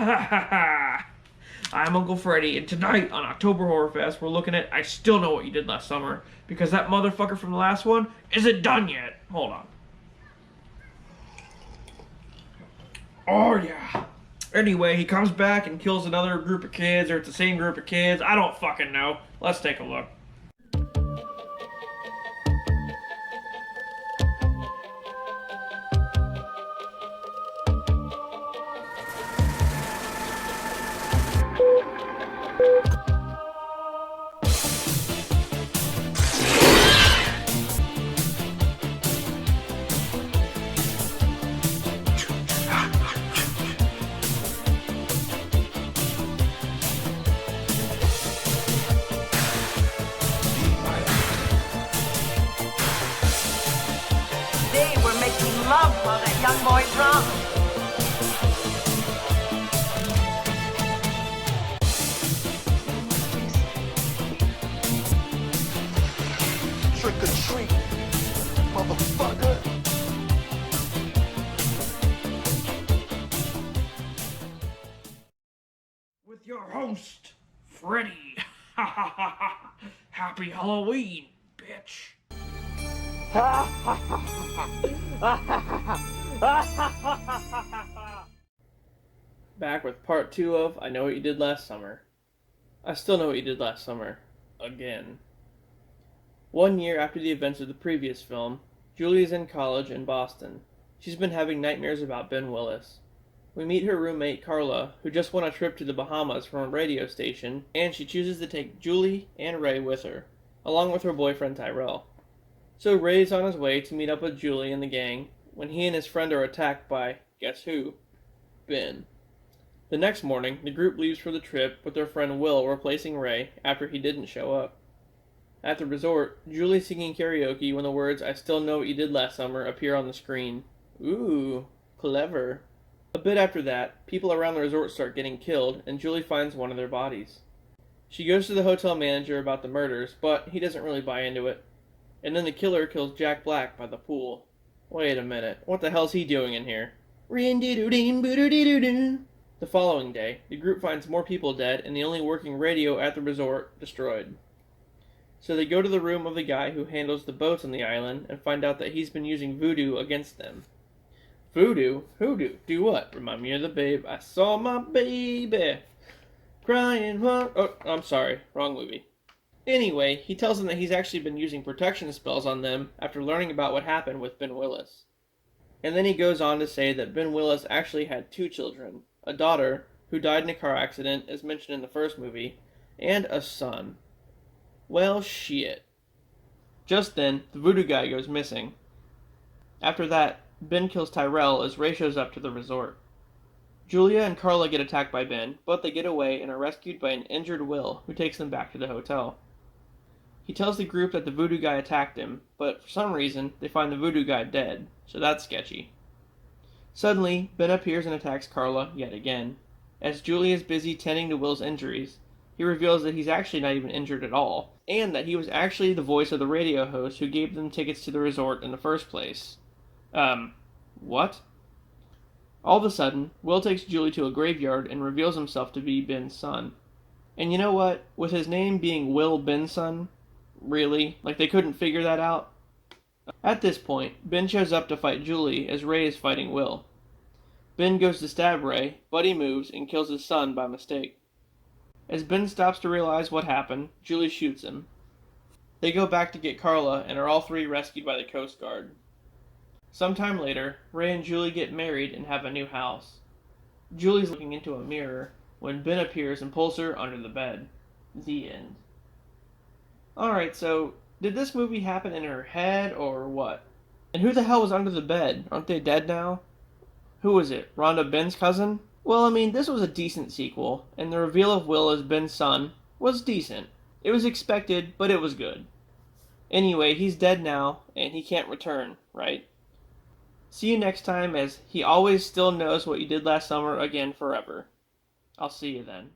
I'm Uncle Freddy, and tonight on October Horrorfest, we're looking at I Still Know What You Did Last Summer, because that motherfucker from the last one isn't done yet. Hold on. Oh, yeah. Anyway, he comes back and kills another group of kids, or it's the same group of kids. I don't fucking know. Let's take a look. Today we're making love while that young boy drunk. Trick or treat, motherfucker. With your host, Freddy. Happy Halloween, bitch. Back with part 2 of I Know What You Did Last Summer. I still know what you did last summer. Again. 1 year after the events of the previous film, Julie is in college in Boston. She's been having nightmares about Ben Willis. We meet her roommate Carla, who just won a trip to the Bahamas from a radio station, and she chooses to take Julie and Ray with her, along with her boyfriend Tyrell. So Ray's on his way to meet up with Julie and the gang when he and his friend are attacked by, guess who? Ben. The next morning, the group leaves for the trip with their friend Will replacing Ray after he didn't show up. At the resort, Julie's singing karaoke when the words I Still Know What You Did Last Summer appear on the screen. Ooh, clever. A bit after that, people around the resort start getting killed and Julie finds one of their bodies. She goes to the hotel manager about the murders, but he doesn't really buy into it. And then the killer kills Jack Black by the pool. Wait a minute, what the hell's he doing in here? The following day, the group finds more people dead and the only working radio at the resort destroyed. So they go to the room of the guy who handles the boats on the island and find out that he's been using voodoo against them. Voodoo? Hoodoo? Do what? Remind me of the babe. I saw my baby crying. Oh, I'm sorry. Wrong movie. Anyway, he tells them that he's actually been using protection spells on them after learning about what happened with Ben Willis. And then he goes on to say that Ben Willis actually had 2 children, a daughter, who died in a car accident as mentioned in the first movie, and a son. Well, shit. Just then, the voodoo guy goes missing. After that, Ben kills Tyrell as Ray shows up to the resort. Julia and Carla get attacked by Ben, but they get away and are rescued by an injured Will, who takes them back to the hotel. He tells the group that the voodoo guy attacked him, but for some reason, they find the voodoo guy dead, so that's sketchy. Suddenly, Ben appears and attacks Carla yet again. As Julie is busy tending to Will's injuries, he reveals that he's actually not even injured at all, and that he was actually the voice of the radio host who gave them tickets to the resort in the first place. What? All of a sudden, Will takes Julie to a graveyard and reveals himself to be Ben's son. And you know what? With his name being Will Benson, really? Like they couldn't figure that out? At this point, Ben shows up to fight Julie as Ray is fighting Will. Ben goes to stab Ray, but he moves and kills his son by mistake. As Ben stops to realize what happened, Julie shoots him. They go back to get Carla and are all 3 rescued by the Coast Guard. Sometime later, Ray and Julie get married and have a new house. Julie's looking into a mirror when Ben appears and pulls her under the bed. The end. Alright, so did this movie happen in her head or what? And who the hell was under the bed? Aren't they dead now? Who was it? Rhonda Ben's cousin? Well, I mean, this was a decent sequel, and the reveal of Will as Ben's son was decent. It was expected, but it was good. Anyway, he's dead now, and he can't return, right? See you next time, as he always still knows what you did last summer again forever. I'll see you then.